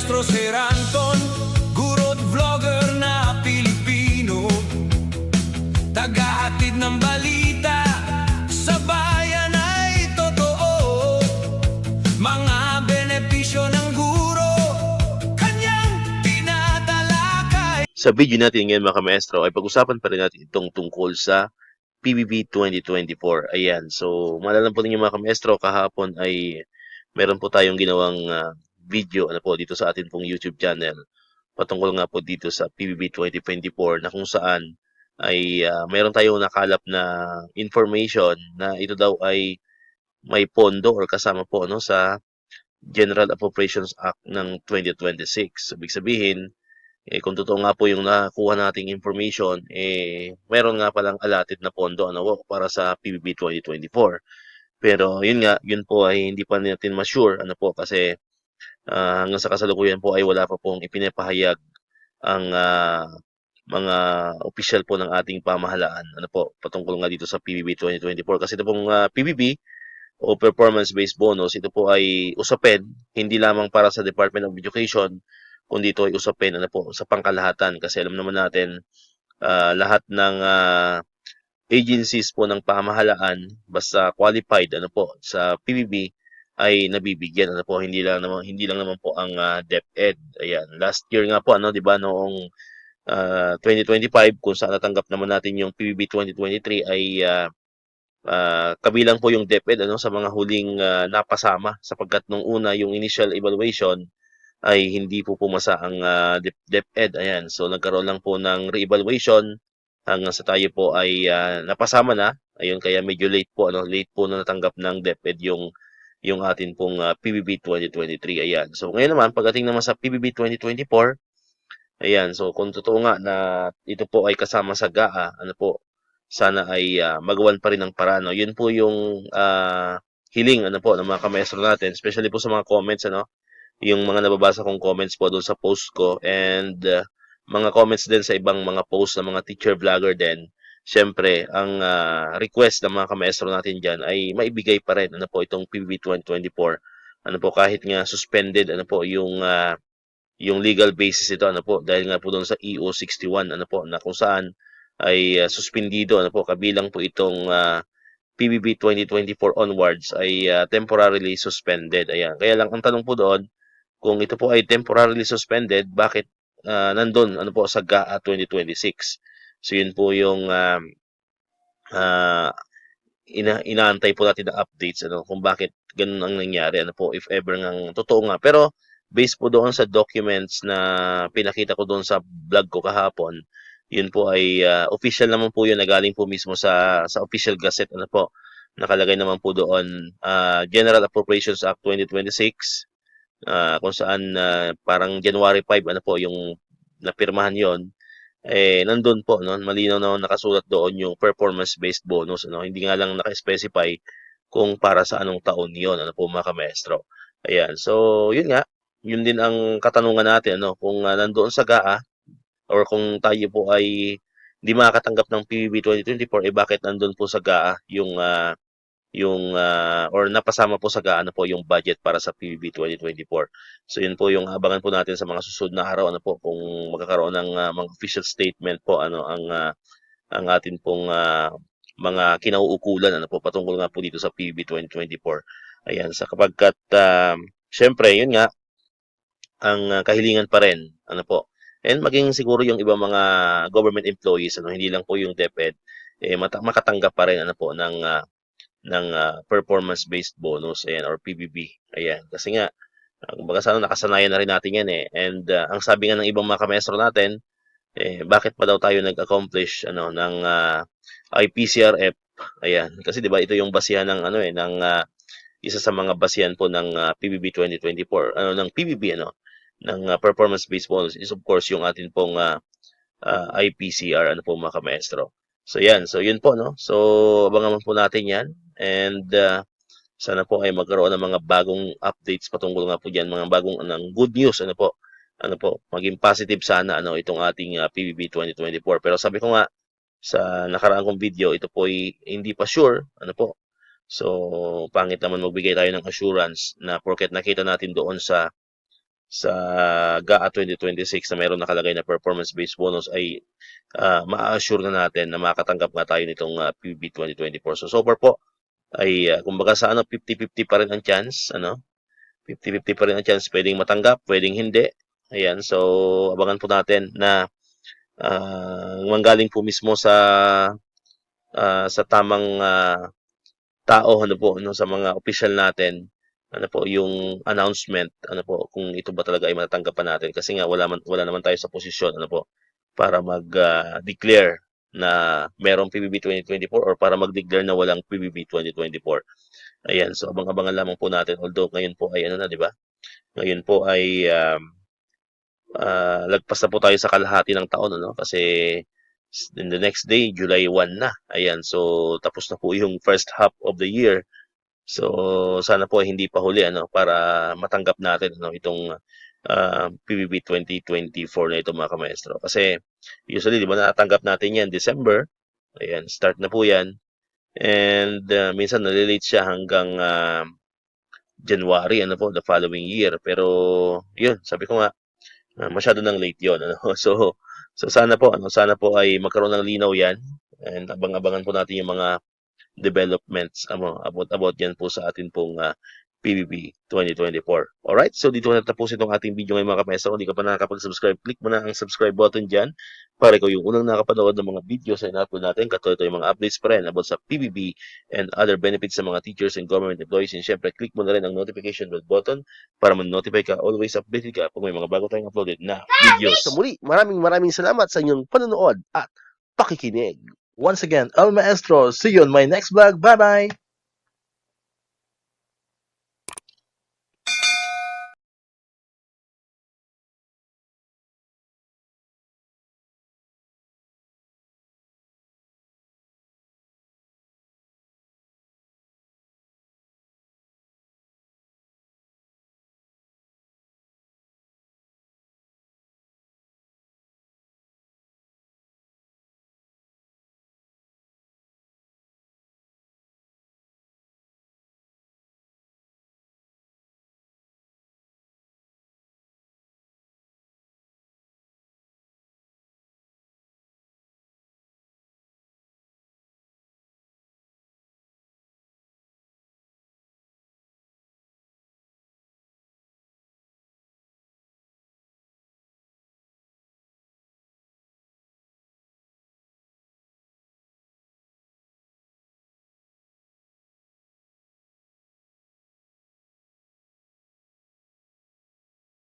Maestro Sir Anton, guro't vlogger na Pilipino, tagahatid ng balita sa bayan ay totoo. Mga benepisyo ng guro, kanyang tinatalakay. Sa video natin ngayon mga ka-maestro ay pag-usapan pa rin natin itong tungkol sa PBB 2024. Ayan, so maalala po ninyo mga ka-maestro, kahapon ay meron po tayong ginawang video po dito sa atin pong YouTube channel patungkol nga po dito sa PBB 2024 na kung saan ay meron tayong nakalap na information na ito daw ay may pondo or kasama po sa General Appropriations Act ng 2026. So, ibig sabihin, kung totoo nga po yung nakuha nating information, meron nga palang allotted na pondo para sa PBB 2024. Pero yun nga, yun po ay hindi pa natin ma-sure kasi hanggang sa kasalukuyan po ay wala pa pong ipinapahayag ang mga opisyal po ng ating pamahalaan patungkol nga dito sa PBB 2024. Kasi ito pong PBB o performance-based bonus, ito po ay usapin hindi lamang para sa Department of Education, kundi ito ay usapin sa pangkalahatan. Kasi alam naman natin lahat ng agencies po ng pamahalaan basta qualified sa PBB ay nabibigyan hindi lang naman po ang DepEd. Ayan, last year nga po 'di ba noong 2025 kung saan natanggap naman natin yung PBB 2023 ay kabilang po yung DepEd sa mga huling napasama, sapagkat nung una yung initial evaluation ay hindi po pumasa ang DepEd. Ayan, so nagkaroon lang po ng re-evaluation hanggang sa tayo po ay napasama na. Ayun, kaya medyo late po late po na natanggap ng DepEd yung atin pong PBB 2023. Ayan, so ngayon naman pagdating naman sa PBB 2024, ayan, so kung totoo nga na ito po ay kasama sa GAA, sana ay magawan pa rin ng paraan. Yun po yung hiling ng mga ka-maestro natin, especially po sa mga comments yung mga nababasa kong comments po doon sa post ko, and mga comments din sa ibang mga posts ng mga teacher vlogger din. Siyempre, ang request ng mga ka-maestro natin dyan ay maibigay pa rin itong PBB 2024. Kahit nga suspended yung legal basis ito dahil nga po doon sa EO 61 na kung saan ay suspendido kabilang po itong PBB 2024 onwards ay temporarily suspended. Ayan, kaya lang ang tanong po doon, kung ito po ay temporarily suspended, bakit nandun sa GAA 2026? So yun po yung inaantay po natin na updates kung bakit ganun ang nangyari if ever ngang totoo nga. Pero based po doon sa documents na pinakita ko doon sa vlog ko kahapon, yun po ay official naman po yun na galing po mismo sa official gazette nakalagay naman po doon General Appropriations Act 2026, kung saan parang January 5 yung napirmahan yon. Nandun po malinaw na nakasulat doon yung performance-based bonus hindi nga lang naka-specify kung para sa anong taon yon mga ka-maestro. Ayan, so yun nga, yun din ang katanungan natin kung nandoon sa GAA or kung tayo po ay hindi makakatanggap ng PBB 2024, bakit nandun po sa GAA or napasama po sa GAA yung budget para sa PBB 2024. So yun po yung abangan po natin sa mga susunod na araw kung magkakaroon ng mga official statement po ang atin pong mga kinauukulan patungkol nga po dito sa PBB 2024. Ayan, sa kapagkat syempre yun nga ang kahilingan pa rin and maging siguro yung ibang mga government employees hindi lang po yung DepEd makatanggap pa rin ng performance-based bonus or PBB. Ayan, kasi nga kumbaga sana nakasanayan na rin natin yan and ang sabi nga ng ibang mga ka-maestro natin, bakit pa daw tayo nag-accomplish ng IPCRF. Ayan, kasi 'di ba ito yung basihan ng ng isa sa mga basihan po ng PBB 2024 ng PBB ng performance-based bonus is of course yung atin pong IPCR mga ka-maestro. So yan, so yun po so abangan po natin yan, and sana po ay magkaroon ng mga bagong updates patungkol nga po diyan, mga bagong good news maging positive sana itong ating PBB 2024. Pero sabi ko nga sa nakaraang kong video, ito po ay hindi pa sure so pangit naman magbigay tayo ng assurance na porket nakita natin doon sa sa GAA 2026 na mayroon nakalagay na performance-based bonus ay ma-assure na natin na makatanggap nga tayo nitong PBB 2024. So far po ay kumbaga sa 50-50 pa rin ang chance, 50-50 pa rin ang chance, pwedeng matanggap, pwedeng hindi. Ayan, so abangan po natin na manggaling po mismo sa tamang tao, sa mga official natin, yung announcement, kung ito ba talaga ay matatanggapan natin, kasi nga wala naman tayo sa posisyon, para mag-declare na merong PBB 2024 or para mag-declare na walang PBB 2024. Ayan, so abang-abangan lamang po natin, although ngayon po ay di ba? Ngayon po ay lagpas na po tayo sa kalahati ng taon, kasi in the next day, July 1 na. Ayan, so tapos na po yung first half of the year. So sana po ay hindi pa huli, para matanggap natin itong PBB 2024 na ito, mga kamaestro. Kasi usually, di ba, natatanggap natin yan December. Ayan, start na po yan. And minsan nalilate siya hanggang January, the following year. Pero yun, sabi ko nga, masyado nang late yun, So sana po, ay magkaroon ng linaw yan. And abang-abangan po natin yung mga developments, about yan po sa atin pong PBB 2024. Alright, so dito na tapos itong ating video ngayon, mga kapmaestro. Kung di ka pa nakakapag-subscribe, click mo na ang subscribe button dyan para ikaw yung unang nakapanood ng mga videos na in-upload natin. Katulad ito yung mga updates pa rin about sa PBB and other benefits sa mga teachers and government employees. And syempre, click mo na rin ang notification bell button para man-notify ka, always updated ka pag may mga bago tayong uploaded na videos. Sa muli, maraming salamat sa inyong panonood at pakikinig. Once again, El Maestro. See you on my next vlog. Bye-bye!